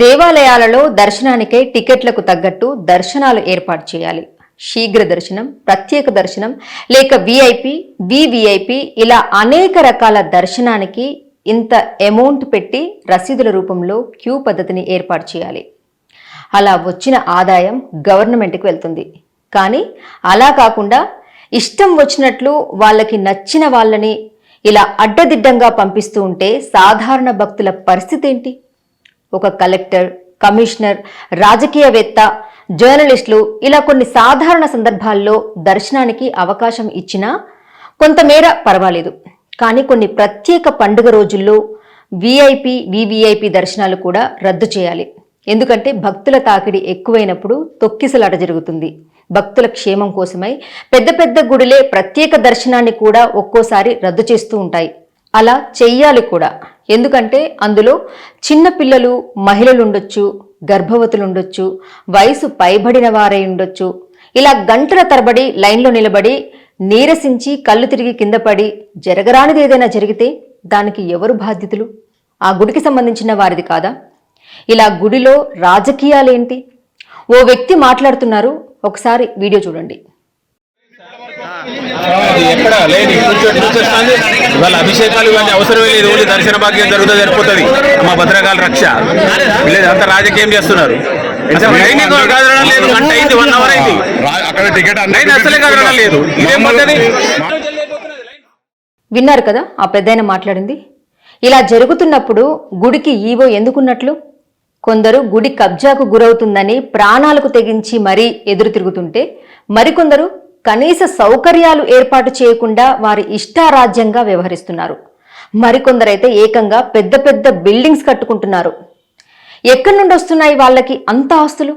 దేవాలయాలలో దర్శనానికై టికెట్లకు తగ్గట్టు దర్శనాలు ఏర్పాటు చేయాలి. శీఘ్ర దర్శనం, ప్రత్యేక దర్శనం లేక విఐపి, వివిఐపి ఇలా అనేక రకాల దర్శనానికి ఇంత అమౌంట్ పెట్టి రసీదుల రూపంలో క్యూ పద్ధతిని ఏర్పాటు చేయాలి. అలా వచ్చిన ఆదాయం గవర్నమెంట్కి వెళ్తుంది. కానీ అలా కాకుండా ఇష్టం వచ్చినట్లు వాళ్ళకి నచ్చిన వాళ్ళని ఇలా అడ్డదిడ్డంగా పంపిస్తూ ఉంటే సాధారణ భక్తుల పరిస్థితి ఏంటి? ఒక కలెక్టర్, కమిషనర్, రాజకీయవేత్త, జర్నలిస్టులు ఇలా కొన్ని సాధారణ సందర్భాల్లో దర్శనానికి అవకాశం ఇచ్చినా కొంతమేర పర్వాలేదు. కానీ కొన్ని ప్రత్యేక పండుగ రోజుల్లో విఐపి, వివిఐపి దర్శనాలు కూడా రద్దు చేయాలి. ఎందుకంటే భక్తుల తాకిడి ఎక్కువైనప్పుడు తొక్కిసలాట జరుగుతుంది. భక్తుల క్షేమం కోసమై పెద్ద పెద్ద గుడిలే ప్రత్యేక దర్శనాన్ని కూడా ఒక్కోసారి రద్దు చేస్తూ ఉంటాయి. అలా చెయ్యాలి కూడా. ఎందుకంటే అందులో చిన్న పిల్లలు, మహిళలు ఉండొచ్చు, గర్భవతులు ఉండొచ్చు, వయసు పైబడిన వారై ఉండొచ్చు. ఇలా గంటల తరబడి లైన్లో నిలబడి నీరసించి కళ్ళు తిరిగి కింద పడి జరగరానిది ఏదైనా జరిగితే దానికి ఎవరు బాధ్యతలు? ఆ గుడికి సంబంధించిన వారిది కాదా? ఇలా గుడిలో రాజకీయాలేంటి? ఓ వ్యక్తి మాట్లాడుతున్నారు, ఒకసారి వీడియో చూడండి. ఎక్కడ లేని వాళ్ళ అభిషేకాలు ఇవన్నీ అవసరమే లేదు. ఓన్లీ దర్శన భాగ్యం జరుగుతుంది, సరిపోతుంది. మా భద్రకాల రక్ష లేదు, అంత రాజకీయం చేస్తున్నారు. లేదు, గంట అయింది, 1 అవర్ అయింది, అక్కడ టికెట్ అసలే కదలడం లేదు. ఇదేం పద్ధతి? విన్నారు కదా ఆ పెద్దాయన మాట్లాడింది. ఇలా జరుగుతున్నప్పుడు గుడికి ఈవో ఎందుకున్నట్లు? కొందరు గుడి కబ్జాకు గురవుతుందని ప్రాణాలకు తెగించి మరీ ఎదురు తిరుగుతుంటే, మరికొందరు కనీస సౌకర్యాలు ఏర్పాటు చేయకుండా వారి ఇష్టారాజ్యంగా వ్యవహరిస్తున్నారు. మరికొందరైతే ఏకంగా పెద్ద పెద్ద బిల్డింగ్స్ కట్టుకుంటున్నారు. ఎక్కడి నుండి వస్తున్నాయి వాళ్ళకి అంత ఆస్తులు?